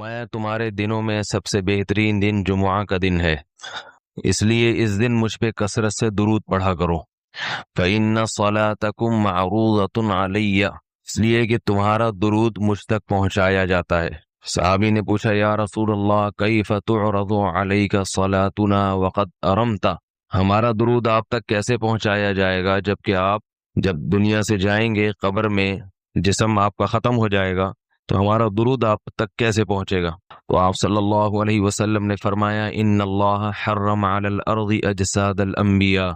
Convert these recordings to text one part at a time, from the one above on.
فرمایا تمہارے دنوں میں سب سے بہترین دن جمعہ کا دن ہے، اس لیے اس دن مجھ پہ کثرت سے درود پڑھا کرو۔ فَإِنَّ صَلَاتَكُمْ مَعْرُوضَةٌ عَلَيَّ، اس لیے کہ تمہارا درود مجھ تک پہنچایا جاتا ہے۔ صحابی نے پوچھا یا رسول اللہ کیف تعرض علیک صلاتنا وقد ارمت، ہمارا درود آپ تک کیسے پہنچایا جائے گا جبکہ آپ جب دنیا سے جائیں گے، قبر میں جسم آپ کا ختم ہو جائے گا، تو ہمارا درود آپ تک کیسے پہنچے گا؟ تو آپ صلی اللہ علیہ وسلم نے فرمایا ان اللہ حرم علی الارض اجساد الانبیاء،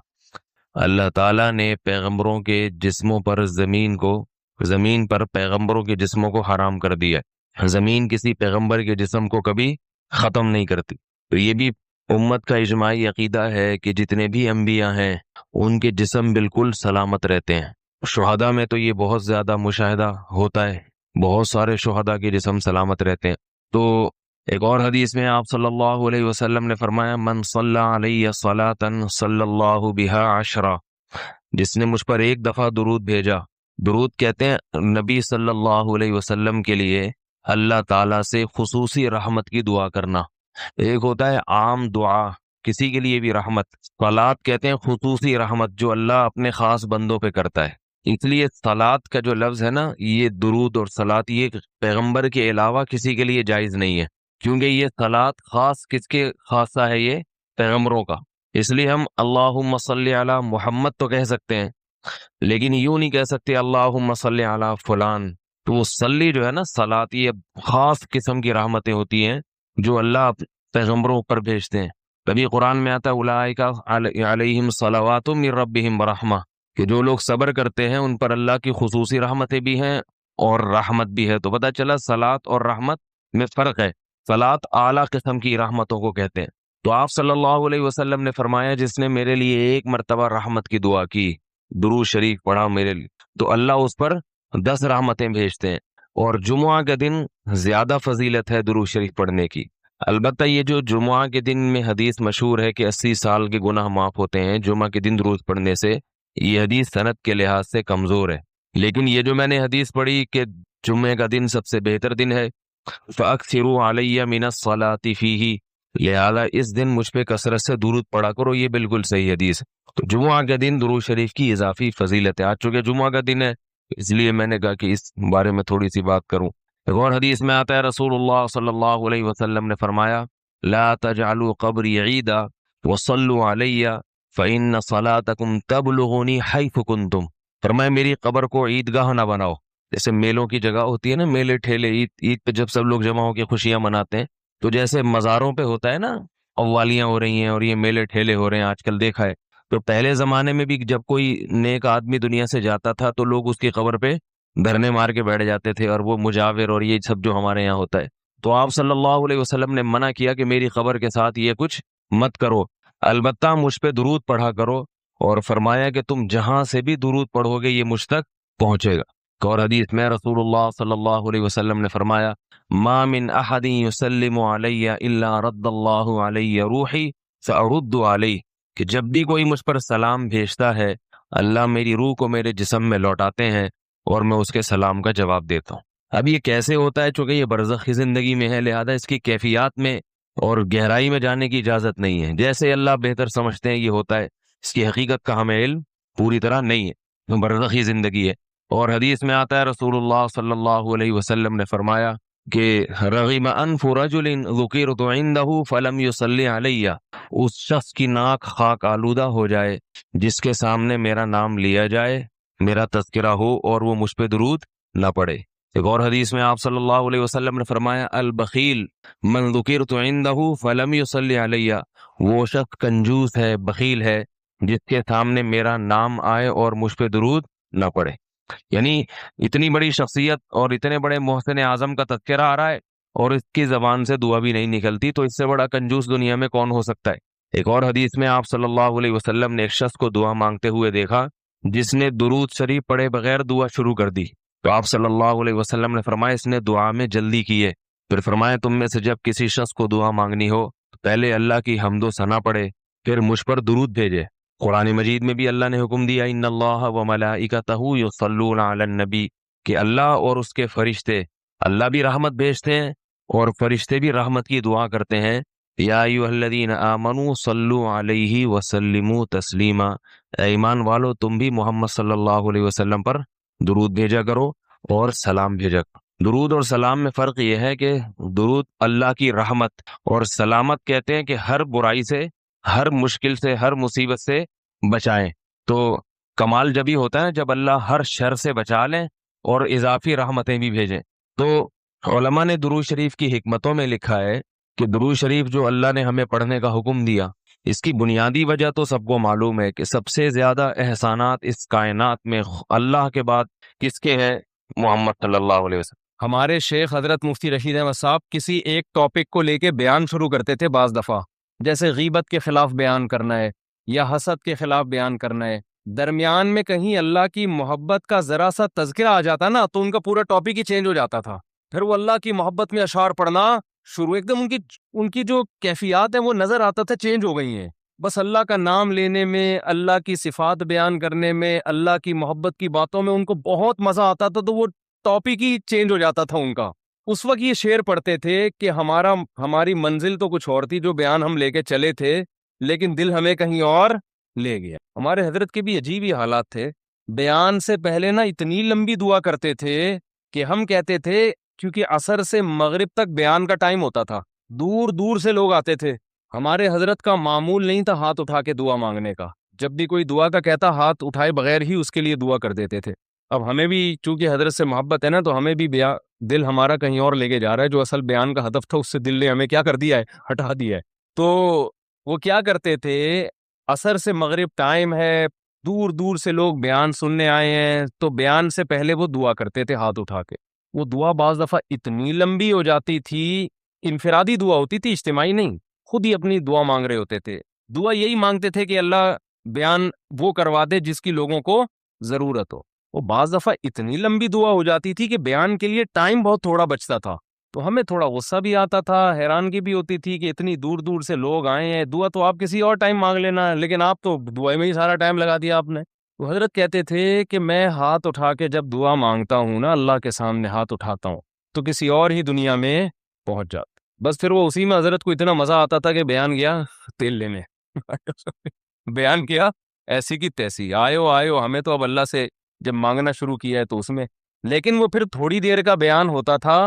اللہ تعالیٰ نے پیغمبروں کے جسموں پر زمین پر پیغمبروں کے جسموں کو حرام کر دیا ہے۔ زمین کسی پیغمبر کے جسم کو کبھی ختم نہیں کرتی۔ تو یہ بھی امت کا اجماعی عقیدہ ہے کہ جتنے بھی انبیاء ہیں ان کے جسم بالکل سلامت رہتے ہیں۔ شہداء میں تو یہ بہت زیادہ مشاہدہ ہوتا ہے، بہت سارے شہداء کے جسم سلامت رہتے ہیں۔ تو ایک اور حدیث میں آپ صلی اللہ علیہ وسلم نے فرمایا من صلی علیہ صلاۃ صلی اللہ بہا عشرہ، جس نے مجھ پر ایک دفعہ درود بھیجا۔ درود کہتے ہیں نبی صلی اللہ علیہ وسلم کے لیے اللہ تعالیٰ سے خصوصی رحمت کی دعا کرنا۔ ایک ہوتا ہے عام دعا، کسی کے لیے بھی رحمت، صلات کہتے ہیں خصوصی رحمت جو اللہ اپنے خاص بندوں پہ کرتا ہے۔ اس لیے صلات کا جو لفظ ہے نا، یہ درود اور صلات یہ پیغمبر کے علاوہ کسی کے لیے جائز نہیں ہے، کیونکہ یہ صلات خاص کس کے خاصہ ہے؟ یہ پیغمبروں کا۔ اس لیے ہم اللہم صلی علی محمد تو کہہ سکتے ہیں، لیکن یوں نہیں کہہ سکتے اللہم صلی علی فلان۔ تو وہ صلی جو ہے نا، صلات، یہ خاص قسم کی رحمتیں ہوتی ہیں جو اللہ پیغمبروں پر بھیجتے ہیں۔ کبھی قرآن میں آتا ہے اولئک علیہم صلوات من ربہم ورحمہ، کہ جو لوگ صبر کرتے ہیں ان پر اللہ کی خصوصی رحمتیں بھی ہیں اور رحمت بھی ہے۔ تو پتہ چلا صلات اور رحمت میں فرق ہے۔ صلات اعلیٰ قسم کی رحمتوں کو کہتے ہیں۔ تو آپ صلی اللہ علیہ وسلم نے فرمایا جس نے میرے لیے ایک مرتبہ رحمت کی دعا کی، درود شریف پڑھا میرے لیے، تو اللہ اس پر 10 رحمتیں بھیجتے ہیں۔ اور جمعہ کے دن زیادہ فضیلت ہے درود شریف پڑھنے کی۔ البتہ یہ جو جمعہ کے دن میں حدیث مشہور ہے کہ 80 سال کے گناہ معاف ہوتے ہیں جمعہ کے دن درود پڑھنے سے، یہ حدیث سند کے لحاظ سے کمزور ہے۔ لیکن یہ جو میں نے حدیث پڑھی کہ جمعہ کا دن سب سے بہتر دن ہے، فَأَكْثِرُوا عَلَيَّ مِنَ الصَّلَاةِ فِيهِ، لہذا اس دن مجھ پہ کثرت سے درود پڑھا کرو، یہ بالکل صحیح حدیث ہے۔ تو جمعہ کے دن درود شریف کی اضافی فضیلت ہے۔ آج چونکہ جمعہ کا دن ہے اس لیے میں نے کہا کہ اس بارے میں تھوڑی سی بات کروں۔ ایک اور حدیث میں آتا ہے رسول اللہ صلی اللہ علیہ وسلم نے فرمایا لا تجعلوا قبری عیدا وصلوا علی فإن صلاتکم تبلغنی حیث کنتم، فرمایا میری قبر کو عیدگاہ نہ بناؤ۔ جیسے میلوں کی جگہ ہوتی ہے نا، میلے ٹھیلے، عید پہ جب سب لوگ جمع ہو کے خوشیاں مناتے ہیں، تو جیسے مزاروں پہ ہوتا ہے نا، قوالیاں ہو رہی ہیں اور یہ میلے ٹھیلے ہو رہے ہیں، آج کل دیکھا ہے۔ تو پہلے زمانے میں بھی جب کوئی نیک آدمی دنیا سے جاتا تھا تو لوگ اس کی قبر پہ دھرنے مار کے بیٹھ جاتے تھے، اور وہ مجاور اور یہ سب جو ہمارے یہاں ہوتا ہے۔ تو آپ صلی اللہ علیہ وسلم نے منع کیا کہ میری قبر کے ساتھ یہ کچھ مت کرو، البتہ مجھ پہ درود پڑھا کرو، اور فرمایا کہ تم جہاں سے بھی درود پڑھو گے یہ مجھ تک پہنچے گا۔ اور حدیث میں رسول اللہ صلی اللہ علیہ وسلم نے فرمایا ما من احد یسلم علی الا رد اللہ علی روحی فارد علیہ، کہ جب بھی کوئی مجھ پر سلام بھیجتا ہے اللہ میری روح کو میرے جسم میں لوٹاتے ہیں اور میں اس کے سلام کا جواب دیتا ہوں۔ اب یہ کیسے ہوتا ہے؟ چونکہ یہ برزخی زندگی میں ہے، لہذا اس کی کیفیات میں اور گہرائی میں جانے کی اجازت نہیں ہے۔ جیسے اللہ بہتر سمجھتے ہیں یہ ہوتا ہے، اس کی حقیقت کا ہمیں علم پوری طرح نہیں ہے، برزخی زندگی ہے۔ اور حدیث میں آتا ہے رسول اللہ صلی اللہ علیہ وسلم نے فرمایا کہ رغم انف رجل ذکرت عنده فلم يصلی علی، اس شخص کی ناک خاک آلودہ ہو جائے جس کے سامنے میرا نام لیا جائے، میرا تذکرہ ہو اور وہ مجھ پہ درود نہ پڑے۔ ایک اور حدیث میں آپ صلی اللہ علیہ وسلم نے فرمایا البخیل من ذکرت عنده فلم يصلی علی، وہ شخص کنجوس ہے، بخیل ہے جس کے سامنے میرا نام آئے اور مجھ پہ درود نہ پڑے۔ یعنی اتنی بڑی شخصیت اور اتنے بڑے محسن اعظم کا تذکرہ آ رہا ہے اور اس کی زبان سے دعا بھی نہیں نکلتی، تو اس سے بڑا کنجوس دنیا میں کون ہو سکتا ہے؟ ایک اور حدیث میں آپ صلی اللہ علیہ وسلم نے ایک شخص کو دعا مانگتے ہوئے دیکھا جس نے درود شریف پڑھے بغیر دعا شروع کر دی، تو آپ صلی اللہ علیہ وسلم نے فرمایا اس نے دعا میں جلدی کی ہے۔ پھر فرمایا تم میں سے جب کسی شخص کو دعا مانگنی ہو تو پہلے اللہ کی حمد و ثنا پڑھے، پھر مجھ پر درود بھیجے۔ قرآن مجید میں بھی اللہ نے حکم دیا ان اللہ وملائکتہ یصلون علی النبی، کہ اللہ اور اس کے فرشتے، اللہ بھی رحمت بھیجتے ہیں اور فرشتے بھی رحمت کی دعا کرتے ہیں، یا ایھا الذین آمنوا صلوا علیہ وسلموا تسلیما، اے ایمان والو تم بھی محمد صلی اللہ علیہ وسلم پر درود بھیجا کرو اور سلام بھیجا کرو۔ درود اور سلام میں فرق یہ ہے کہ درود اللہ کی رحمت، اور سلامت کہتے ہیں کہ ہر برائی سے، ہر مشکل سے، ہر مصیبت سے بچائیں۔ تو کمال جبھی ہوتا ہے جب اللہ ہر شر سے بچا لیں اور اضافی رحمتیں بھی بھیجیں۔ تو علماء نے درود شریف کی حکمتوں میں لکھا ہے کہ درود شریف جو اللہ نے ہمیں پڑھنے کا حکم دیا، اس کی بنیادی وجہ تو سب کو معلوم ہے کہ سب سے زیادہ احسانات اس کائنات میں اللہ کے بعد کس کے ہیں؟ محمد صلی اللہ علیہ وسلم۔ ہمارے شیخ حضرت مفتی رشید احمد صاحب کسی ایک ٹاپک کو لے کے بیان شروع کرتے تھے بعض دفعہ، جیسے غیبت کے خلاف بیان کرنا ہے یا حسد کے خلاف بیان کرنا ہے، درمیان میں کہیں اللہ کی محبت کا ذرا سا تذکرہ آ جاتا نا تو ان کا پورا ٹاپک ہی چینج ہو جاتا تھا، پھر وہ اللہ کی محبت میں اشعار پڑھنا شروع، ایک دم ان کی جو کیفیات ہیں وہ نظر آتا تھا چینج ہو گئی ہیں، بس اللہ کا نام لینے میں، اللہ کی صفات بیان کرنے میں، اللہ کی محبت کی باتوں میں ان کو بہت مزہ آتا تھا، تو وہ ٹاپک ہی چینج ہو جاتا تھا ان کا۔ اس وقت یہ شعر پڑھتے تھے کہ ہماری منزل تو کچھ اور تھی جو بیان ہم لے کے چلے تھے، لیکن دل ہمیں کہیں اور لے گیا۔ ہمارے حضرت کے بھی عجیب ہی حالات تھے، بیان سے پہلے نا اتنی لمبی دعا کرتے تھے کہ ہم کہتے تھے، کیونکہ عصر سے مغرب تک بیان کا ٹائم ہوتا تھا، دور دور سے لوگ آتے تھے، ہمارے حضرت کا معمول نہیں تھا ہاتھ اٹھا کے دعا مانگنے کا، جب بھی کوئی دعا کا کہتا ہاتھ اٹھائے بغیر ہی اس کے لیے دعا کر دیتے تھے۔ اب ہمیں بھی چونکہ حضرت سے محبت ہے نا، تو ہمیں بھی دل ہمارا کہیں اور لے کے جا رہا ہے، جو اصل بیان کا ہدف تھا اس سے دل نے ہمیں کیا کر دیا ہے، ہٹا دیا ہے۔ تو وہ کیا کرتے تھے، عصر سے مغرب ٹائم ہے، دور دور سے لوگ بیان سننے آئے ہیں، تو بیان سے پہلے وہ دعا کرتے تھے ہاتھ اٹھا کے۔ وہ دعا بعض دفعہ اتنی لمبی ہو جاتی تھی، انفرادی دعا ہوتی تھی، اجتماعی نہیں، خود ہی اپنی دعا مانگ رہے ہوتے تھے، دعا یہی مانگتے تھے کہ اللہ بیان وہ کروا دے جس کی لوگوں کو ضرورت ہو۔ وہ بعض دفعہ اتنی لمبی دعا ہو جاتی تھی کہ بیان کے لیے ٹائم بہت تھوڑا بچتا تھا، تو ہمیں تھوڑا غصہ بھی آتا تھا، حیرانگی بھی ہوتی تھی کہ اتنی دور دور سے لوگ آئے ہیں، دعا تو آپ کسی اور ٹائم مانگ لینا، لیکن آپ تو دعا میں ہی سارا ٹائم لگا دیا آپ نے۔ تو حضرت کہتے تھے کہ میں ہاتھ اٹھا کے جب دعا مانگتا ہوں نا، اللہ کے سامنے ہاتھ اٹھاتا ہوں تو کسی اور ہی دنیا میں پہنچ جاتا، بس پھر وہ اسی میں حضرت کو اتنا مزہ آتا تھا کہ بیان گیا تیل لینے بیان کیا ایسی کی تیسی، آئے ہمیں تو اب اللہ سے جب مانگنا شروع کیا ہے تو اس میں، لیکن وہ پھر تھوڑی دیر کا بیان ہوتا تھا،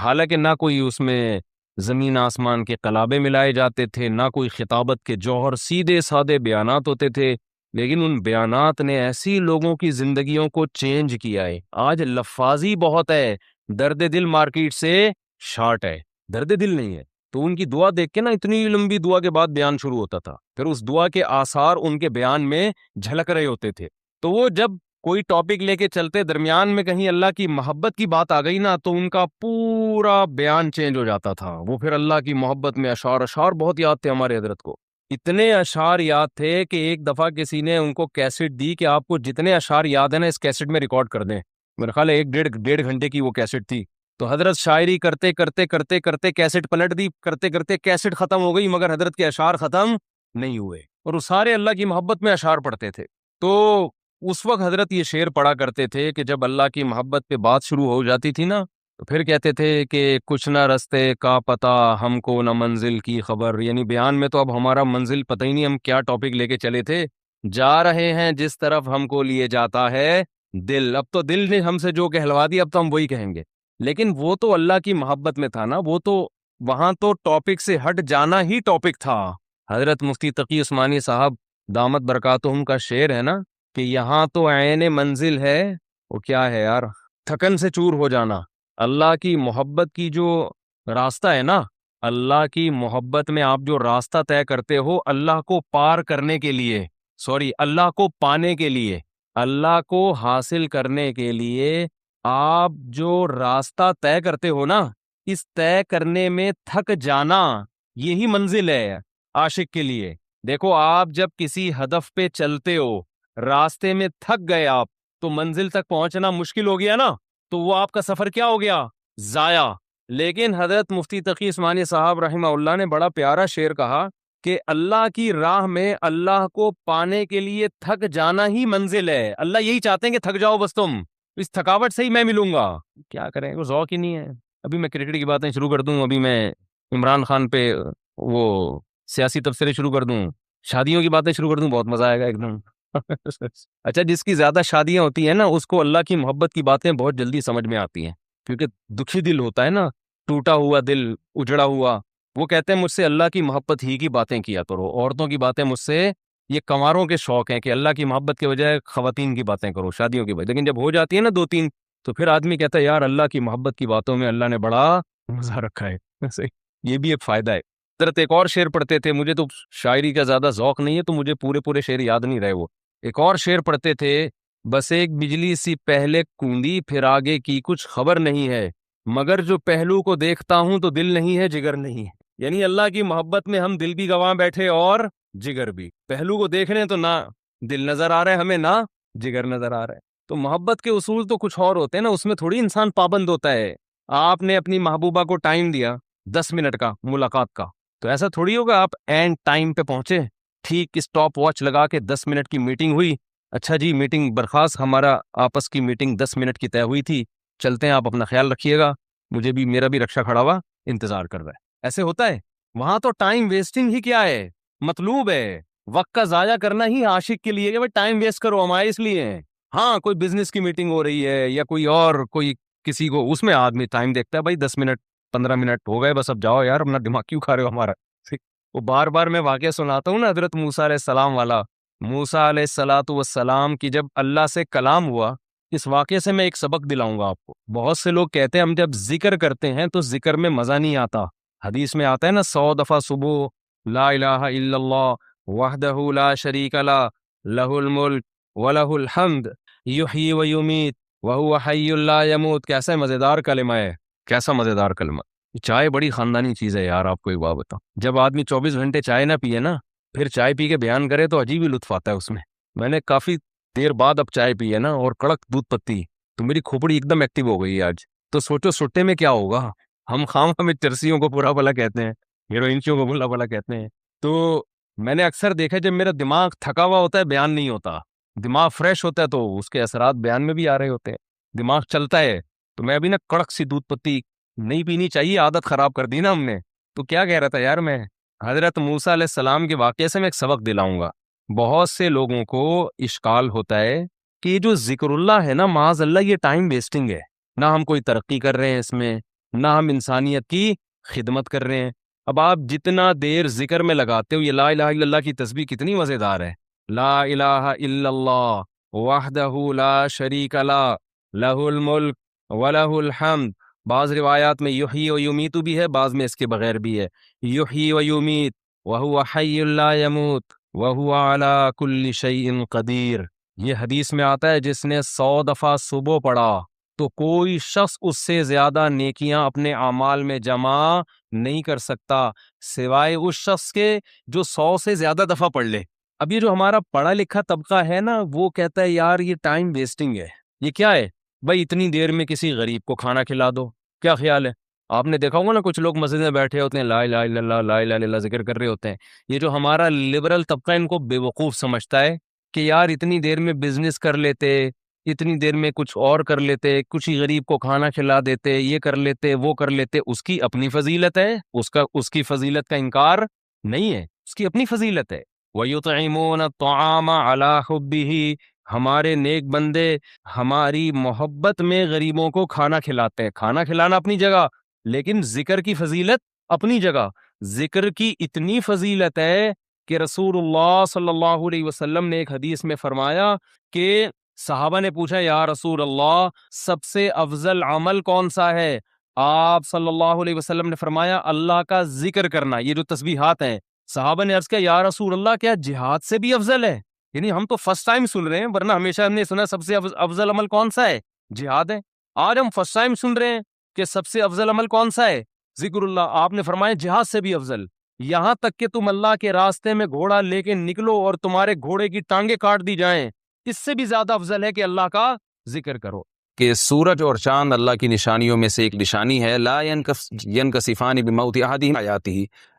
حالانکہ نہ کوئی اس میں زمین آسمان کے قلابے ملائے جاتے تھے، نہ کوئی خطابت کے جوہر، سیدھے سادے بیانات ہوتے تھے، لیکن ان بیانات نے ایسی لوگوں کی زندگیوں کو چینج کیا ہے۔ آج لفاظی بہت ہے، درد دل مارکیٹ سے شارٹ ہے، درد دل نہیں ہے، تو ان کی دعا دیکھ کے نا اتنی لمبی دعا کے بعد بیان شروع ہوتا تھا، پھر اس دعا کے آثار ان کے بیان میں جھلک رہے ہوتے تھے۔ تو وہ جب کوئی ٹاپک لے کے چلتے، درمیان میں کہیں اللہ کی محبت کی بات آ گئی نا، تو ان کا پورا بیان چینج ہو جاتا تھا، وہ پھر اللہ کی محبت میں اشعار بہت یاد تھے ہمارے حضرت کو، اتنے اشعار یاد تھے کہ ایک دفعہ کسی نے ان کو کیسٹ دی کہ آپ کو جتنے اشعار یاد ہیں نا اس کیسٹ میں ریکارڈ کر دیں، میرے خیال ہے 1.5 گھنٹے کی وہ کیسٹ تھی، تو حضرت شاعری کرتے کرتے کرتے کرتے کیسٹ پلٹ دی، کرتے کرتے کیسٹ ختم ہو گئی، مگر حضرت کے اشعار ختم نہیں ہوئے، اور وہ سارے اللہ کی محبت میں اشعار پڑھتے تھے۔ تو اس وقت حضرت یہ شعر پڑھا کرتے تھے کہ جب اللہ کی محبت پہ بات شروع ہو جاتی تھی نا، تو پھر کہتے تھے کہ کچھ نہ رستے کا پتہ ہم کو نہ منزل کی خبر، یعنی بیان میں تو اب ہمارا منزل پتہ ہی نہیں، ہم کیا ٹاپک لے کے چلے تھے، جا رہے ہیں جس طرف ہم کو لیے جاتا ہے دل، اب تو دل نے ہم سے جو کہلوا دی اب تو ہم وہی کہیں گے، لیکن وہ تو اللہ کی محبت میں تھا نا، وہ تو وہاں تو ٹاپک سے ہٹ جانا ہی ٹاپک تھا۔ حضرت مفتی تقی عثمانی صاحب دامت برکاتہم کا شعر ہے نا کہ یہاں تو عین منزل ہے، وہ کیا ہے یار، تھکن سے چور ہو جانا، اللہ کی محبت کی جو راستہ ہے نا، اللہ کی محبت میں آپ جو راستہ طے کرتے ہو اللہ کو پار کرنے کے لیے، اللہ کو پانے کے لیے، اللہ کو حاصل کرنے کے لیے آپ جو راستہ طے کرتے ہو نا، اس طے کرنے میں تھک جانا یہی منزل ہے عاشق کے لیے۔ دیکھو آپ جب کسی ہدف پہ چلتے ہو، راستے میں تھک گئے آپ، تو منزل تک پہنچنا مشکل ہو گیا نا، تو وہ آپ کا سفر کیا ہو گیا، ضائع۔ لیکن حضرت مفتی تقی عثمانی صاحب رحمہ اللہ نے بڑا پیارا شعر کہا کہ اللہ کی راہ میں اللہ کو پانے کے لیے تھک جانا ہی منزل ہے، اللہ یہی چاہتے ہیں کہ تھک جاؤ بس تم، اس تھکاوٹ سے ہی میں ملوں گا، کیا کریں وہ ذوق ہی نہیں ہے۔ ابھی میں کرکٹ کی باتیں شروع کر دوں، ابھی میں عمران خان پہ وہ سیاسی تبصرے شروع کر دوں، شادیوں کی باتیں شروع کر دوں، بہت مزہ آئے گا ایک دم۔ اچھا، جس کی زیادہ شادیاں ہوتی ہیں نا، اس کو اللہ کی محبت کی باتیں بہت جلدی سمجھ میں آتی ہیں، کیونکہ دکھی دل ہوتا ہے نا، ٹوٹا ہوا دل، اجڑا ہوا، وہ کہتے ہیں مجھ سے اللہ کی محبت ہی کی باتیں کیا کرو، عورتوں کی باتیں مجھ سے، یہ کنواروں کے شوق ہیں کہ اللہ کی محبت کے بجائے خواتین کی باتیں کرو، شادیوں کی باتیں، لیکن جب ہو جاتی ہے نا 2-3، تو پھر آدمی کہتا ہے یار اللہ کی محبت کی باتوں میں اللہ نے بڑا مزہ رکھا ہے۔ یہ بھی ایک فائدہ ہے۔ حضرت ایک اور شعر پڑھتے تھے، مجھے تو شاعری کا زیادہ ذوق نہیں ہے تو مجھے پورے شعر یاد نہیں رہے، وہ ایک اور شعر پڑھتے تھے، بس ایک بجلی سی پہلے کوندی پھر آگے کی کچھ خبر نہیں ہے، مگر جو پہلو کو دیکھتا ہوں تو دل نہیں ہے جگر نہیں ہے۔ یعنی اللہ کی محبت میں ہم دل بھی گواہ بیٹھے اور جگر بھی، پہلو کو دیکھ رہے ہیں تو نہ دل نظر آ رہا ہے ہمیں، نہ جگر نظر آ رہا ہے۔ تو محبت کے اصول تو کچھ اور ہوتے ہیں نا، اس میں تھوڑی انسان پابند ہوتا ہے۔ آپ نے اپنی محبوبہ کو ٹائم دیا 10 منٹ کا ملاقات کا، تو ایسا تھوڑی ہوگا آپ اینڈ ٹائم پہ پہنچے، ٹھیک اسٹاپ واچ لگا کے 10 منٹ کی میٹنگ ہوئی، اچھا جی میٹنگ برخاست، ہمارا آپس کی میٹنگ 10 منٹ کی طے ہوئی تھی، چلتے ہیں، آپ اپنا خیال رکھیے گا، مجھے بھی، میرا بھی رکشا کھڑا ہوا انتظار کر رہا ہے۔ ایسے ہوتا ہے؟ وہاں تو ٹائم ویسٹنگ ہی کیا ہے، مطلوب ہے وقت کا ضائع کرنا ہی عاشق کے لیے کہ بھائی ٹائم ویسٹ کرو، ہمارے اس لیے ہیں۔ ہاں کوئی بزنس کی میٹنگ ہو رہی ہے یا کوئی اور کوئی کسی کو، اس میں آدمی ٹائم دیکھتا ہے، بھائی 10 منٹ 15 منٹ ہو گئے، بس اب جاؤ یار، اپنا دماغ کیوں کھا رہے ہو ہمارا۔ وہ بار بار میں واقعہ سناتا ہوں نا، حضرت موسیٰ علیہ السلام والا، موسیٰ علیہ السلام کی جب اللہ سے کلام ہوا، اس واقعے سے میں ایک سبق دلاؤں گا آپ کو۔ بہت سے لوگ کہتے ہیں ہم جب ذکر کرتے ہیں تو ذکر میں مزہ نہیں آتا، حدیث میں آتا ہے نا 100 دفعہ صبح لا الہ الا اللہ وحدہ لا شریک لہ لہ الملک ولہ الحمد یحیی و یمیت وہو حی لا یموت، کیسا مزیدار کلمہ ہے، کیسا مزیدار کلمہ۔ چائے بڑی خاندانی چیز ہے یار، آپ کو ایک بات بتاؤں، جب آدمی 24 گھنٹے چائے نہ پیے نا، پھر چائے پی کے بیان کرے تو عجیب ہی لطف آتا ہے اس میں نے کافی دیر بعد اب چائے پی ہے نا، اور کڑک دودھ پتی، تو میری کھوپڑی ایک دم ایکٹیو ہو گئی ہے آج۔ تو سوچو سٹے میں کیا ہوگا، ہم ہمیں چرسیوں کو برا بھلا کہتے ہیں، ہیروئنچیوں کو برا بھلا کہتے ہیں۔ تو میں نے اکثر دیکھا جب میرا دماغ تھکا ہوا ہوتا ہے بیان نہیں ہوتا، دماغ فریش ہوتا ہے تو اس کے اثرات بیان میں بھی آ رہے ہوتے ہیں، دماغ چلتا ہے۔ تو میں ابھی نا کڑک سی دودھ پتی نہیں پینی چاہیے، عادت خراب کر دی نا ہم نے۔ تو کیا کہہ رہا تھا یار میں، حضرت موسیٰ علیہ السلام کے واقعے سے میں ایک سبق دلاؤں گا۔ بہت سے لوگوں کو اشکال ہوتا ہے کہ یہ جو ذکر اللہ ہے نا، معاذ اللہ یہ ٹائم ویسٹنگ ہے، نہ ہم کوئی ترقی کر رہے ہیں اس میں، نہ ہم انسانیت کی خدمت کر رہے ہیں۔ اب آپ جتنا دیر ذکر میں لگاتے ہو، یہ لا الہ الا اللہ کی تسبیح کتنی مزیدار ہے، لا الہ الا اللہ وحدہ لا شریک لہ لہ الملک ولہ الحمد، بعض روایات میں یحیی و یمیت بھی ہے، بعض میں اس کے بغیر بھی ہے، یحیی و یمیت وہو حی لا یموت وہو علی کل شیء قدیر۔ یہ حدیث میں آتا ہے جس نے 100 دفعہ صبح پڑھا تو کوئی شخص اس سے زیادہ نیکیاں اپنے اعمال میں جمع نہیں کر سکتا سوائے اس شخص کے جو 100 سے زیادہ دفعہ پڑھ لے۔ اب یہ جو ہمارا پڑھا لکھا طبقہ ہے نا، وہ کہتا ہے یار یہ ٹائم ویسٹنگ ہے۔ یہ کیا ہے بھائی، اتنی دیر میں کسی غریب کو کھانا کھلا دو، کیا خیال ہے؟ آپ نے دیکھا ہوگا نا کچھ لوگ مسجد میں بیٹھے ہوتے ہیں، لا الہ الا اللہ لا الہ الا اللہ ذکر کر رہے ہوتے ہیں۔ یہ جو ہمارا لبرل طبقہ ان کو بے وقوف سمجھتا ہے کہ یار اتنی دیر میں بزنس کر لیتے، اتنی دیر میں کچھ اور کر لیتے، کچھ ہی غریب کو کھانا کھلا دیتے، یہ کر لیتے وہ کر لیتے، اس کی اپنی فضیلت ہے، اس کی فضیلت کا انکار نہیں ہے، اس کی اپنی فضیلت ہے۔ وَيُطْعِمُونَ الطَّعَامَ عَلَىٰ حُبِّهِ، ہمارے نیک بندے ہماری محبت میں غریبوں کو کھانا کھلاتے ہیں۔ کھانا کھلانا اپنی جگہ، لیکن ذکر کی فضیلت اپنی جگہ۔ ذکر کی اتنی فضیلت ہے کہ رسول اللہ صلی اللہ علیہ وسلم نے ایک حدیث میں فرمایا کہ صحابہ نے پوچھا یا رسول اللہ سب سے افضل عمل کون سا ہے؟ آپ صلی اللہ علیہ وسلم نے فرمایا اللہ کا ذکر کرنا، یہ جو تسبیحات ہیں۔ صحابہ نے عرض کیا یا رسول اللہ کیا جہاد سے بھی افضل ہے؟ یعنی ہم تو فرسٹ ٹائم سن رہے ہیں، ورنہ ہمیشہ ہم نے سنا سب سے افضل عمل کون سا ہے؟ جہاد ہے۔ آج ہم فرسٹ ٹائم سن رہے ہیں کہ سب سے افضل عمل کون سا ہے؟ ذکر اللہ۔ آپ نے فرمایا جہاد سے بھی افضل، یہاں تک کہ تم اللہ کے راستے میں گھوڑا لے کے نکلو اور تمہارے گھوڑے کی ٹانگیں کاٹ دی جائیں، اس سے بھی زیادہ افضل ہے کہ اللہ کا ذکر کرو۔ کہ سورج اور چاند اللہ کی نشانیوں میں سے ایک نشانی ہے، لا ینکسفان بموت احدہم حیاتہ،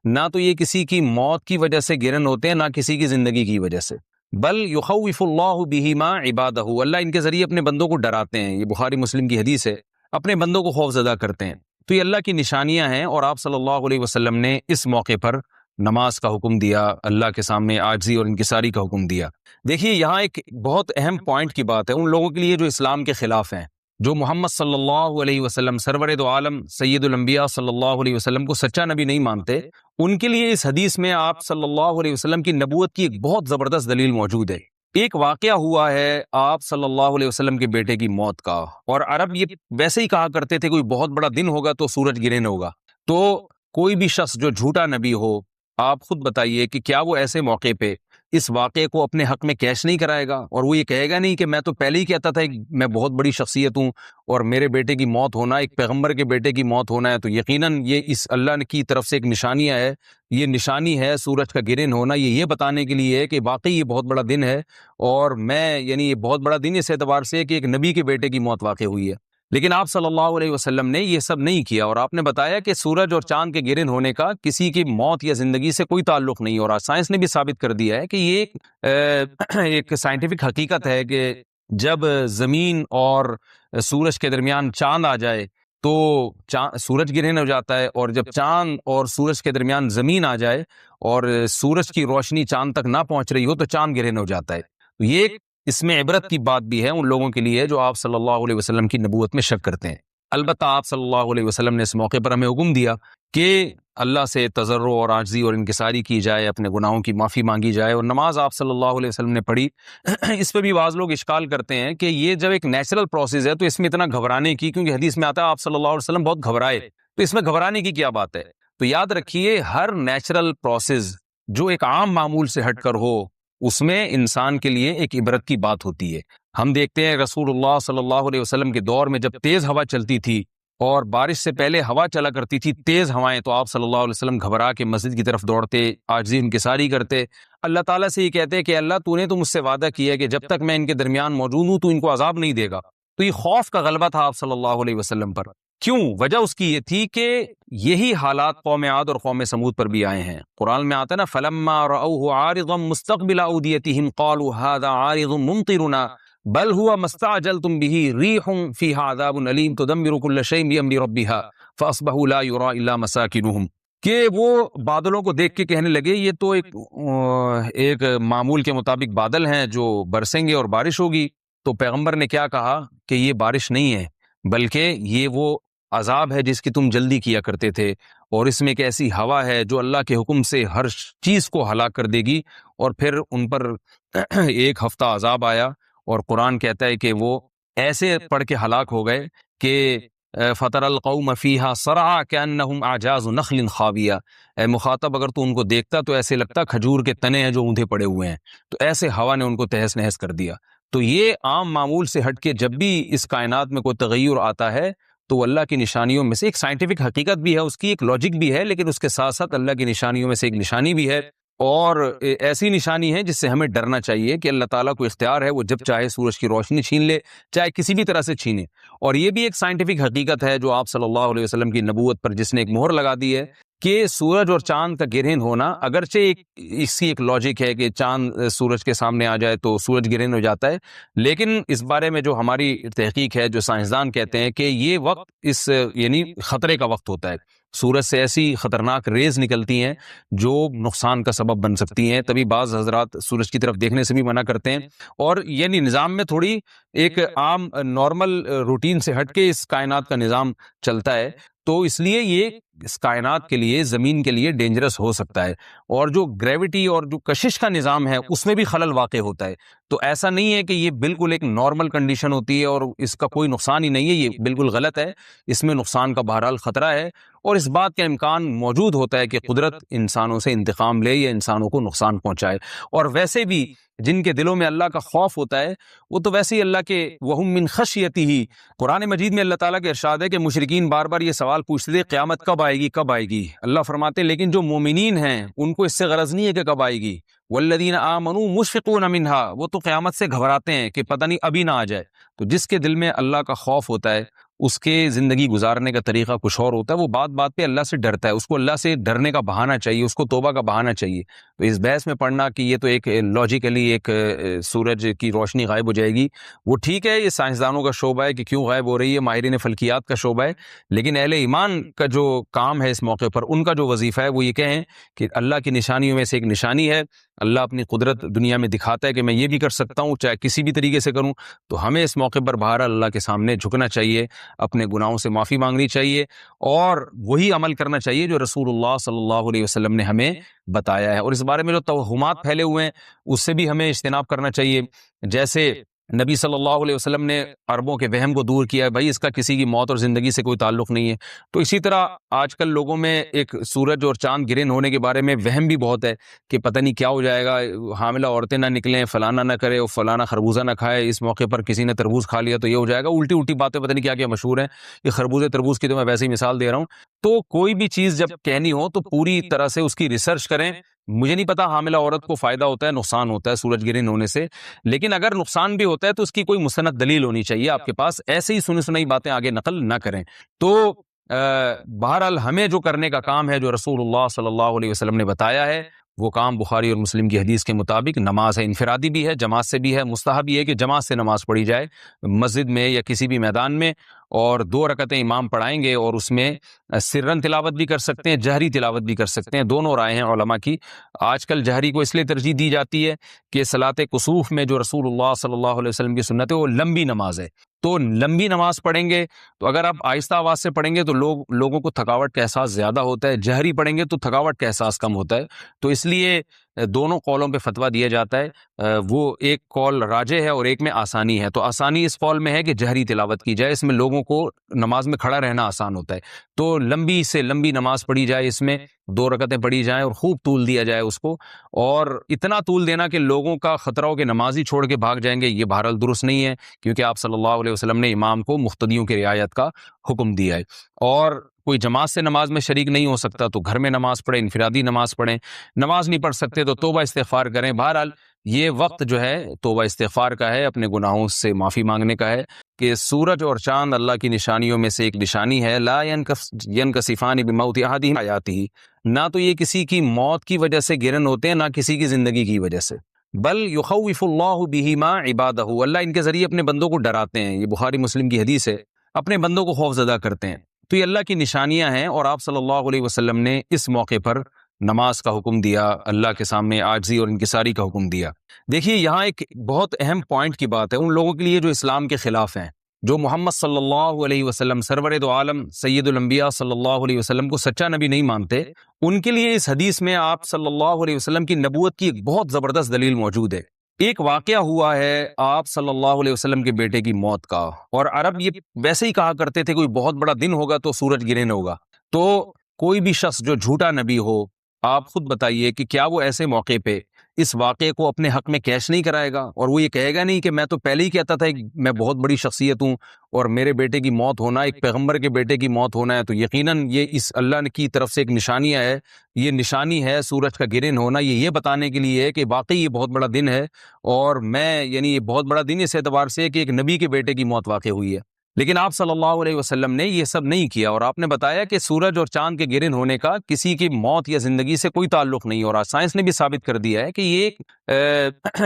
نہ تو یہ کسی کی موت کی وجہ سے گرن ہوتے ہیں، نہ کسی کی زندگی کی وجہ سے، بل یخوف اللہ بہما عبادہ، اللہ ان کے ذریعے اپنے بندوں کو ڈراتے ہیں۔ یہ بخاری مسلم کی حدیث ہے، اپنے بندوں کو خوف زدہ کرتے ہیں۔ تو یہ اللہ کی نشانیاں ہیں، اور آپ صلی اللہ علیہ وسلم نے اس موقع پر نماز کا حکم دیا، اللہ کے سامنے عاجزی اور انکساری کا حکم دیا۔ دیکھیے یہاں ایک بہت اہم پوائنٹ کی بات ہے ان لوگوں کے لیے جو اسلام کے خلاف ہیں، جو محمد صلی اللہ علیہ وسلم سرور دو عالم سید الانبیاء صلی اللہ علیہ وسلم کو سچا نبی نہیں مانتے، ان کے لیے اس حدیث میں آپ صلی اللہ علیہ وسلم کی نبوت کی ایک بہت زبردست دلیل موجود ہے۔ ایک واقعہ ہوا ہے آپ صلی اللہ علیہ وسلم کے بیٹے کی موت کا، اور عرب یہ ویسے ہی کہا کرتے تھے کوئی بہت بڑا دن ہوگا تو سورج گرہن ہوگا۔ تو کوئی بھی شخص جو جھوٹا نبی ہو، آپ خود بتائیے کہ کیا وہ ایسے موقع پہ اس واقعے کو اپنے حق میں کیش نہیں کرائے گا، اور وہ یہ کہے گا نہیں کہ میں تو پہلے ہی کہتا تھا کہ میں بہت بڑی شخصیت ہوں اور میرے بیٹے کی موت ہونا، ایک پیغمبر کے بیٹے کی موت ہونا ہے تو یقیناً یہ اس اللہ کی طرف سے ایک نشانیاں ہے، یہ نشانی ہے سورج کا گرہن ہونا، یہ بتانے کے لیے ہے کہ واقعی یہ بہت بڑا دن ہے، اور میں یعنی یہ بہت بڑا دن اس اعتبار سے کہ ایک نبی کے بیٹے کی موت واقع ہوئی ہے۔ لیکن آپ صلی اللہ علیہ وسلم نے یہ سب نہیں کیا، اور آپ نے بتایا کہ سورج اور چاند کے گرہن ہونے کا کسی کی موت یا زندگی سے کوئی تعلق نہیں، اور سائنس نے بھی ثابت کر دیا ہے کہ یہ ایک سائنٹیفک حقیقت ہے کہ جب زمین اور سورج کے درمیان چاند آ جائے تو سورج گرہن ہو جاتا ہے، اور جب چاند اور سورج کے درمیان زمین آ جائے اور سورج کی روشنی چاند تک نہ پہنچ رہی ہو تو چاند گرہن ہو جاتا ہے۔ تو یہ اس میں عبرت کی بات بھی ہے ان لوگوں کے لیے جو آپ صلی اللہ علیہ وسلم کی نبوت میں شک کرتے ہیں۔ البتہ آپ صلی اللہ علیہ وسلم نے اس موقع پر ہمیں حکم دیا کہ اللہ سے تضرع اور عاجزی اور انکساری کی جائے، اپنے گناہوں کی معافی مانگی جائے، اور نماز آپ صلی اللہ علیہ وسلم نے پڑھی۔ اس پہ بھی بعض لوگ اشکال کرتے ہیں کہ یہ جب ایک نیچرل پروسیس ہے تو اس میں اتنا گھبرانے کی، کیونکہ حدیث میں آتا ہے آپ صلی اللہ علیہ وسلم بہت گھبرائے، تو اس میں گھبرانے کی کیا بات ہے؟ تو یاد رکھیے ہر نیچرل پروسیس جو ایک عام معمول سے ہٹ کر ہو اس میں انسان کے لیے ایک عبرت کی بات ہوتی ہے۔ ہم دیکھتے ہیں رسول اللہ صلی اللہ علیہ وسلم کے دور میں جب تیز ہوا چلتی تھی اور بارش سے پہلے ہوا چلا کرتی تھی تیز ہوائیں، تو آپ صلی اللہ علیہ وسلم گھبرا کے مسجد کی طرف دوڑتے، عاجزی انکساری کرتے، اللہ تعالیٰ سے یہ کہتے کہ اللہ تو نے تو مجھ سے وعدہ کیا کہ جب تک میں ان کے درمیان موجود ہوں تو ان کو عذاب نہیں دے گا۔ تو یہ خوف کا غلبہ تھا آپ صلی اللہ علیہ وسلم پر۔ کیوں؟ وجہ اس کی یہ تھی کہ یہی حالات قوم عاد اور قوم سمود پر بھی آئے ہیں۔ قرآن میں آتا ہے نا فَلَمَّا رَأَوْهُ عَارِضًا مُسْتَقْبِلَ أَوْدِيَتِهِمْ قَالُوا هَذَا عَارِضٌ مُمْطِرُنَا بل هو ما استعجلتم به ريح فيها عذاب أليم تدمر كل شيء بأمر ربها فأصبحوا لا يرى إلا مساكنهم، کہ وہ بادلوں کو دیکھ کے کہنے لگے یہ تو ایک معمول کے مطابق بادل ہیں جو برسیں گے اور بارش ہوگی۔ تو پیغمبر نے کیا کہا کہ یہ بارش نہیں ہے بلکہ یہ وہ عذاب ہے جس کی تم جلدی کیا کرتے تھے، اور اس میں ایک ایسی ہوا ہے جو اللہ کے حکم سے ہر چیز کو ہلاک کر دے گی۔ اور پھر ان پر ایک ہفتہ عذاب آیا، اور قرآن کہتا ہے کہ وہ ایسے پڑھ کے ہلاک ہو گئے کہ فَتَرَ الْقَوْمَ فِيهَا صَرْعَىٰ كَأَنَّهُمْ أَعْجَازُ نَخْلٍ خَاوِيَةٍ، اے مخاطب اگر تو ان کو دیکھتا تو ایسے لگتا کھجور کے تنے ہیں جو اوندھے پڑے ہوئے ہیں، تو ایسے ہوا نے ان کو تہس نہس کر دیا۔ تو یہ عام معمول سے ہٹ کے جب بھی اس کائنات میں کوئی تغیر آتا ہے تو اللہ کی نشانیوں میں سے ایک سائنٹیفک حقیقت بھی ہے، اس کی ایک لاجک بھی ہے، لیکن اس کے ساتھ ساتھ اللہ کی نشانیوں میں سے ایک نشانی بھی ہے، اور ایسی نشانی ہے جس سے ہمیں ڈرنا چاہیے کہ اللہ تعالیٰ کو اختیار ہے وہ جب چاہے سورج کی روشنی چھین لے، چاہے کسی بھی طرح سے چھینے۔ اور یہ بھی ایک سائنٹیفک حقیقت ہے جو آپ صلی اللہ علیہ وسلم کی نبوت پر جس نے ایک مہر لگا دی ہے کہ سورج اور چاند کا گرہن ہونا، اگرچہ اس کی ایک لاجک ہے کہ چاند سورج کے سامنے آ جائے تو سورج گرہن ہو جاتا ہے، لیکن اس بارے میں جو ہماری تحقیق ہے، جو سائنسدان کہتے ہیں کہ یہ وقت اس یعنی خطرے کا وقت ہوتا ہے، سورج سے ایسی خطرناک ریز نکلتی ہیں جو نقصان کا سبب بن سکتی ہیں، تبھی بعض حضرات سورج کی طرف دیکھنے سے بھی منع کرتے ہیں، اور یعنی نظام میں تھوڑی ایک عام نارمل روٹین سے ہٹ کے اس کائنات کا نظام چلتا ہے، تو اس لیے یہ اس کائنات کے لیے، زمین کے لیے ڈینجرس ہو سکتا ہے، اور جو گریوٹی اور جو کشش کا نظام ہے اس میں بھی خلل واقع ہوتا ہے۔ تو ایسا نہیں ہے کہ یہ بالکل ایک نارمل کنڈیشن ہوتی ہے اور اس کا کوئی نقصان ہی نہیں ہے، یہ بالکل غلط ہے، اس میں نقصان کا بہرحال خطرہ ہے، اور اس بات کا امکان موجود ہوتا ہے کہ قدرت انسانوں سے انتقام لے یا انسانوں کو نقصان پہنچائے۔ اور ویسے بھی جن کے دلوں میں اللہ کا خوف ہوتا ہے وہ تو ویسے ہی اللہ کے وَهُم مِّن خَشْيَتِهِ، قرآن مجید میں اللہ تعالیٰ کے ارشاد ہے کہ مشرکین بار بار یہ سوال پوچھتے تھے قیامت کب آئے گی کب آئے گی، اللہ فرماتے ہیں لیکن جو مومنین ہیں ان کو اس سے غرض نہیں ہے کہ کب آئے گی، وَالَّذِينَ آمَنُوا مُشْفِقُونَ مِنْهَا، وہ تو قیامت سے گھبراتے ہیں کہ پتہ نہیں ابھی نہ آ جائے۔ تو جس کے دل میں اللہ کا خوف ہوتا ہے اس کے زندگی گزارنے کا طریقہ کچھ اور ہوتا ہے، وہ بات بات پہ اللہ سے ڈرتا ہے، اس کو اللہ سے ڈرنے کا بہانہ چاہیے، اس کو توبہ کا بہانہ چاہیے۔ تو اس بحث میں پڑھنا کہ یہ تو ایک لاجیکلی ایک سورج کی روشنی غائب ہو جائے گی، وہ ٹھیک ہے، یہ سائنسدانوں کا شعبہ ہے کہ کیوں غائب ہو رہی ہے، ماہرین فلکیات کا شعبہ ہے، لیکن اہل ایمان کا جو کام ہے اس موقع پر، ان کا جو وظیفہ ہے وہ یہ کہیں کہ اللہ کی نشانیوں میں سے ایک نشانی ہے، اللہ اپنی قدرت دنیا میں دکھاتا ہے کہ میں یہ بھی کر سکتا ہوں، چاہے کسی بھی طریقے سے کروں، تو ہمیں اس موقع پر بہرحال اللہ کے سامنے جھکنا چاہیے، اپنے گناہوں سے معافی مانگنی چاہیے، اور وہی عمل کرنا چاہیے جو رسول اللہ صلی اللہ علیہ وسلم نے ہمیں بتایا ہے، اور اس بارے میں جو توہمات پھیلے ہوئے ہیں اس سے بھی ہمیں اجتناب کرنا چاہیے۔ جیسے نبی صلی اللہ علیہ وسلم نے عربوں کے وہم کو دور کیا ہے، بھائی اس کا کسی کی موت اور زندگی سے کوئی تعلق نہیں ہے، تو اسی طرح آج کل لوگوں میں ایک سورج اور چاند گرہن ہونے کے بارے میں وہم بھی بہت ہے کہ پتہ نہیں کیا ہو جائے گا، حاملہ عورتیں نہ نکلیں، فلانا نہ کرے، اور فلانا خربوزہ نہ کھائے، اس موقع پر کسی نے تربوز کھا لیا تو یہ ہو جائے گا، الٹی الٹی باتیں پتہ نہیں کیا کیا مشہور ہیں، یہ خربوزے تربوز کی تو میں ویسے ہی مثال دے رہا ہوں۔ تو کوئی بھی چیز جب کہنی ہو تو پوری طرح سے اس کی ریسرچ کریں۔ مجھے نہیں پتا حاملہ عورت کو فائدہ ہوتا ہے نقصان ہوتا ہے سورج گرہن ہونے سے، لیکن اگر نقصان بھی ہوتا ہے تو اس کی کوئی مستند دلیل ہونی چاہیے آپ کے پاس، ایسے ہی سنی سنائی باتیں آگے نقل نہ کریں۔ تو بہرحال ہمیں جو کرنے کا کام ہے، جو رسول اللہ صلی اللہ علیہ وسلم نے بتایا ہے، وہ کام بخاری اور مسلم کی حدیث کے مطابق نماز ہے، انفرادی بھی ہے، جماعت سے بھی ہے، مستحب یہ ہے کہ جماعت سے نماز پڑھی جائے مسجد میں یا کسی بھی میدان میں، اور 2 رکعتیں امام پڑھائیں گے، اور اس میں سرن تلاوت بھی کر سکتے ہیں، جہری تلاوت بھی کر سکتے ہیں، دونوں رائے ہیں علماء کی۔ آج کل جہری کو اس لیے ترجیح دی جاتی ہے کہ صلاۃ کسوف میں جو رسول اللہ صلی اللہ علیہ وسلم کی سنت ہے وہ لمبی نماز ہے، تو لمبی نماز پڑھیں گے تو اگر آپ آہستہ آواز سے پڑھیں گے تو لوگوں کو تھکاوٹ کا احساس زیادہ ہوتا ہے، جہری پڑھیں گے تو تھکاوٹ کا احساس کم ہوتا ہے، تو اس لیے دونوں قولوں پہ فتویٰ دیا جاتا ہے، وہ ایک قول راجح ہے اور ایک میں آسانی ہے، تو آسانی اس قول میں ہے کہ جہری تلاوت کی جائے، اس میں لوگوں کو نماز میں کھڑا رہنا آسان ہوتا ہے، تو لمبی سے لمبی نماز پڑھی جائے، اس میں 2 رکعتیں پڑھی جائیں اور خوب طول دیا جائے اس کو، اور اتنا طول دینا کہ لوگوں کا خطرہ ہو کہ نماز ہی چھوڑ کے بھاگ جائیں گے، یہ بہرحال درست نہیں ہے، کیونکہ آپ صلی اللہ علیہ وسلم نے امام کو مقتدیوں کی رعایت کا حکم دیا ہے۔ اور کوئی جماعت سے نماز میں شریک نہیں ہو سکتا تو گھر میں نماز پڑھیں، انفرادی نماز پڑھیں، نماز نہیں پڑھ سکتے تو توبہ استغفار کریں۔ بہرحال یہ وقت جو ہے توبہ استغفار کا ہے، اپنے گناہوں سے معافی مانگنے کا ہے، کہ سورج اور چاند اللہ کی نشانیوں میں سے ایک نشانی ہے، لا ینکسفان بموت احدہم حیاتہ، نہ تو یہ کسی کی موت کی وجہ سے گرہن ہوتے ہیں، نہ کسی کی زندگی کی وجہ سے، بل یخوف اللہ بہما عبادہ، اللہ ان کے ذریعے اپنے بندوں کو ڈراتے ہیں، یہ بخاری مسلم کی حدیث ہے، اپنے بندوں کو خوف زدہ کرتے ہیں، تو یہ اللہ کی نشانیاں ہیں، اور آپ صلی اللہ علیہ وسلم نے اس موقع پر نماز کا حکم دیا، اللہ کے سامنے عاجزی اور انکساری کا حکم دیا۔ دیکھیے یہاں ایک بہت اہم پوائنٹ کی بات ہے ان لوگوں کے لیے جو اسلام کے خلاف ہیں، جو محمد صلی اللہ علیہ وسلم سرور دو عالم سید الانبیاء صلی اللہ علیہ وسلم کو سچا نبی نہیں مانتے، ان کے لیے اس حدیث میں آپ صلی اللہ علیہ وسلم کی نبوت کی ایک بہت زبردست دلیل موجود ہے۔ ایک واقعہ ہوا ہے آپ صلی اللہ علیہ وسلم کے بیٹے کی موت کا، اور عرب یہ ویسے ہی کہا کرتے تھے کوئی بہت بڑا دن ہوگا تو سورج گرہن ہوگا، تو کوئی بھی شخص جو جھوٹا نبی ہو، آپ خود بتائیے کہ کیا وہ ایسے موقع پہ اس واقعے کو اپنے حق میں کیش نہیں کرائے گا، اور وہ یہ کہے گا نہیں کہ میں تو پہلے ہی کہتا تھا کہ میں بہت بڑی شخصیت ہوں اور میرے بیٹے کی موت ہونا، ایک پیغمبر کے بیٹے کی موت ہونا ہے تو یقیناً یہ اس اللہ کی طرف سے ایک نشانیاں ہے، یہ نشانی ہے سورج کا گرہن ہونا، یہ بتانے کے لیے ہے کہ واقعی یہ بہت بڑا دن ہے، اور میں یعنی یہ بہت بڑا دن اس اعتبار سے کہ ایک نبی کے بیٹے کی موت واقع ہوئی ہے۔ لیکن آپ صلی اللہ علیہ وسلم نے یہ سب نہیں کیا، اور آپ نے بتایا کہ سورج اور چاند کے گرہن ہونے کا کسی کی موت یا زندگی سے کوئی تعلق نہیں، اور آج سائنس نے بھی ثابت کر دیا ہے کہ یہ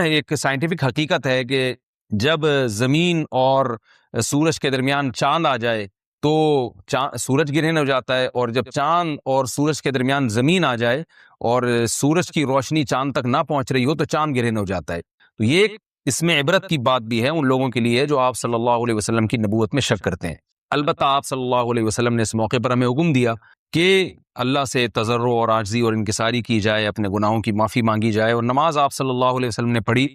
ایک سائنٹیفک حقیقت ہے کہ جب زمین اور سورج کے درمیان چاند آ جائے تو سورج گرہن ہو جاتا ہے، اور جب چاند اور سورج کے درمیان زمین آ جائے اور سورج کی روشنی چاند تک نہ پہنچ رہی ہو تو چاند گرہن ہو جاتا ہے۔ تو یہ اس میں عبرت کی بات بھی ہے ان لوگوں کے لیے جو آپ صلی اللہ علیہ وسلم کی نبوت میں شک کرتے ہیں۔ البتہ آپ صلی اللہ علیہ وسلم نے اس موقع پر ہمیں حکم دیا کہ اللہ سے تضرع اور عاجزی اور انکساری کی جائے، اپنے گناہوں کی معافی مانگی جائے، اور نماز آپ صلی اللہ علیہ وسلم نے پڑھی۔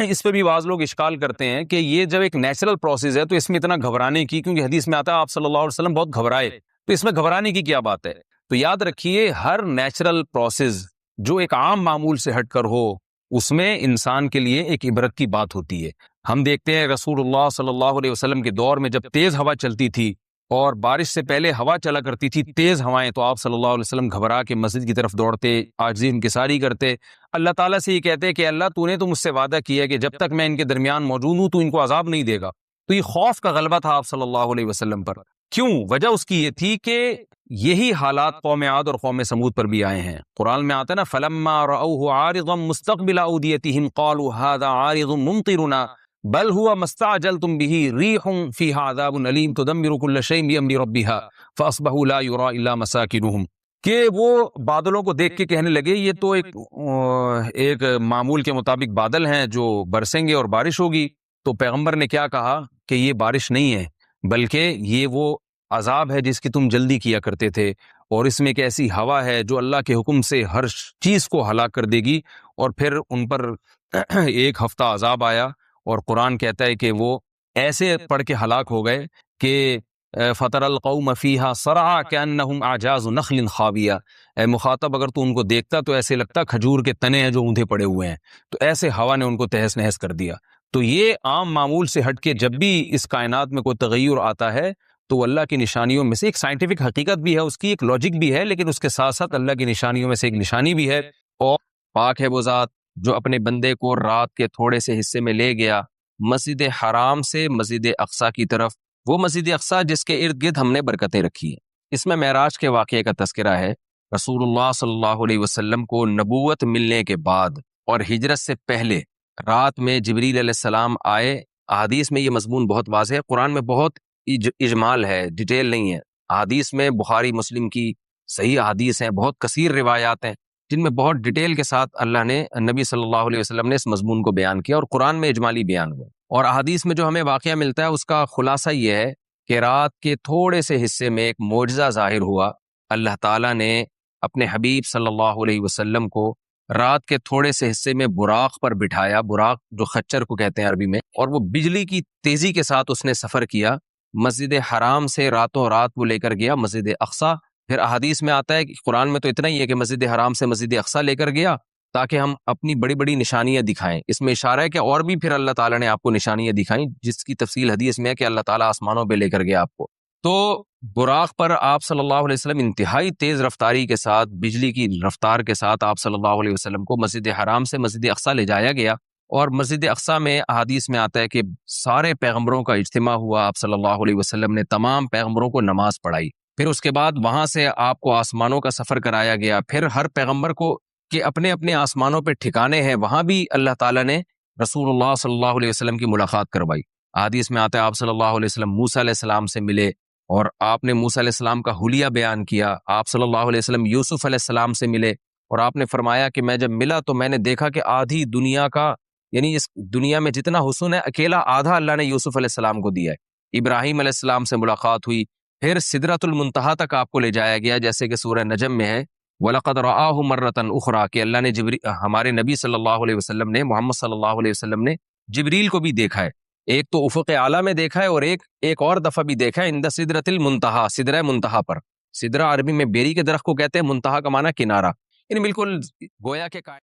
اس پہ بھی بعض لوگ اشکال کرتے ہیں کہ یہ جب ایک نیچرل پروسیس ہے تو اس میں اتنا گھبرانے کی، کیونکہ حدیث میں آتا ہے آپ صلی اللہ علیہ وسلم بہت گھبرائے، تو اس میں گھبرانے کی کیا بات ہے؟ تو یاد رکھیے ہر نیچرل پروسیس جو ایک عام معمول سے ہٹ کر ہو اس میں انسان کے لیے ایک عبرت کی بات ہوتی ہے۔ ہم دیکھتے ہیں رسول اللہ صلی اللہ علیہ وسلم کے دور میں جب تیز ہوا چلتی تھی اور بارش سے پہلے ہوا چلا کرتی تھی تیز ہوائیں، تو آپ صلی اللہ علیہ وسلم گھبرا کے مسجد کی طرف دوڑتے، عاجزی انکساری کرتے، اللہ تعالیٰ سے یہ کہتے کہ اللہ تو نے تو مجھ سے وعدہ کیا ہے کہ جب تک میں ان کے درمیان موجود ہوں تو ان کو عذاب نہیں دے گا، تو تو یہ خوف کا غلبہ تھا آپ صلی اللہ علیہ وسلم پر. کیوں؟ وجہ اس کی یہ تھی کہ یہی حالات قوم عاد اور قوم سمود پر بھی آئے ہیں. قرآن میں آتا ہے نا فلما رأوه عارضا مستقبل اودیتهم قالوا هذا عارض ممطرنا بل هو ما استعجلتم به ريح فيها عذاب أليم تدمر كل شيء بأمر ربها فأصبحوا لا يرى إلا مساكنهم. کہ وہ بادلوں کو دیکھ کے کہنے لگے یہ تو ایک معمول کے مطابق بادل ہیں جو برسیں گے اور بارش ہوگی. تو پیغمبر نے کیا کہا کہ یہ بارش نہیں ہے بلکہ یہ وہ عذاب ہے جس کی تم جلدی کیا کرتے تھے، اور اس میں ایک ایسی ہوا ہے جو اللہ کے حکم سے ہر چیز کو ہلاک کر دے گی. اور پھر ان پر ایک ہفتہ عذاب آیا، اور قرآن کہتا ہے کہ وہ ایسے پڑھ کے ہلاک ہو گئے کہ فَتَرَى الْقَوْمَ فِيهَا صَرْعَىٰ كَأَنَّهُمْ أَعْجَازُ نَخْلٍ خَاوِيَةٍ. اے مخاطب اگر تو ان کو دیکھتا تو ایسے لگتا کھجور کے تنے ہیں جو اوندھے پڑے ہوئے ہیں. تو ایسے ہوا نے ان کو تہس نہس کر دیا. تو یہ عام معمول سے ہٹ کے جب بھی اس کائنات میں کوئی تغیر آتا ہے تو وہ اللہ کی نشانیوں میں سے ایک سائنٹیفک حقیقت بھی ہے، اس کی ایک لاجک بھی ہے، لیکن اس کے ساتھ ساتھ اللہ کی نشانیوں میں سے ایک نشانی بھی ہے. اور پاک ہے وہ ذات جو اپنے بندے کو رات کے تھوڑے سے حصے میں لے گیا مسجد حرام سے مسجد اقصیٰ کی طرف، وہ مسجد اقصیٰ جس کے ارد گرد ہم نے برکتیں رکھی ہیں. اس میں معراج کے واقعے کا تذکرہ ہے. رسول اللہ صلی اللہ علیہ وسلم کو نبوت ملنے کے بعد اور ہجرت سے پہلے رات میں جبریل علیہ السلام آئے. احادیث میں یہ مضمون بہت واضح ہے، قرآن میں بہت اجمال ہے، ڈیٹیل نہیں ہے. احادیث میں بخاری مسلم کی صحیح احادیث ہیں، بہت کثیر روایات ہیں جن میں بہت ڈیٹیل کے ساتھ اللہ نے نبی صلی اللہ علیہ وسلم نے اس مضمون کو بیان کیا، اور قرآن میں اجمالی بیان ہوا. اور احادیث میں جو ہمیں واقعہ ملتا ہے اس کا خلاصہ یہ ہے کہ رات کے تھوڑے سے حصے میں ایک معجزہ ظاہر ہوا. اللہ تعالیٰ نے اپنے حبیب صلی اللہ علیہ وسلم کو رات کے تھوڑے سے حصے میں براق پر بٹھایا، براق جو خچر کو کہتے ہیں عربی میں، اور وہ بجلی کی تیزی کے ساتھ اس نے سفر کیا. مسجد حرام سے راتوں رات وہ لے کر گیا مسجد اقصیٰ. پھر احادیث میں آتا ہے کہ قرآن میں تو اتنا ہی ہے کہ مسجد حرام سے مسجد اقصیٰ لے کر گیا تاکہ ہم اپنی بڑی بڑی نشانیاں دکھائیں. اس میں اشارہ ہے کہ اور بھی پھر اللہ تعالیٰ نے آپ کو نشانیاں دکھائیں، جس کی تفصیل حدیث میں ہے کہ اللہ تعالیٰ آسمانوں پہ لے کر گیا آپ کو. تو براق پر آپ صلی اللہ علیہ وسلم انتہائی تیز رفتاری کے ساتھ، بجلی کی رفتار کے ساتھ آپ صلی اللہ علیہ وسلم کو مسجد حرام سے مسجد اقصیٰ لے جایا گیا. اور مسجد اقصیٰ میں احادیث میں آتا ہے کہ سارے پیغمبروں کا اجتماع ہوا، آپ صلی اللہ علیہ وسلم نے تمام پیغمبروں کو نماز پڑھائی. پھر اس کے بعد وہاں سے آپ کو آسمانوں کا سفر کرایا گیا. پھر ہر پیغمبر کو کہ اپنے اپنے آسمانوں پہ ٹھکانے ہیں، وہاں بھی اللہ تعالیٰ نے رسول اللہ صلی اللہ علیہ وسلم کی ملاقات کروائی. احادیث میں آتا ہے آپ صلی اللہ علیہ وسلم موسیٰ علیہ السلام سے ملے، اور آپ نے موسیٰ علیہ السلام کا حلیہ بیان کیا. آپ صلی اللہ علیہ وسلم یوسف علیہ السلام سے ملے، اور آپ نے فرمایا کہ میں جب ملا تو میں نے دیکھا کہ آدھی دنیا کا، یعنی اس دنیا میں جتنا حسن ہے اکیلا آدھا اللہ نے یوسف علیہ السلام کو دیا ہے. ابراہیم علیہ السلام سے ملاقات ہوئی. پھر سدرۃ المنتہا تک آپ کو لے جایا گیا، جیسے کہ سورہ نجم میں ہے وَلَقَدْ رَآهُ مَرَّةً أُخْرَىٰ کہ اللہ نے ہمارے نبی صلی اللہ علیہ وسلم نے، محمد صلی اللہ علیہ وسلم نے جبریل کو بھی دیکھا ہے. ایک تو افق اعلیٰ میں دیکھا ہے، اور ایک اور دفعہ بھی دیکھا ہے عند سدرۃ المنتہا، سدرہ منتہا پر. سدرہ عربی میں بیری کے درخت کو کہتے ہیں، منتہا کا معنی کنارہ، یعنی بالکل گویا کہ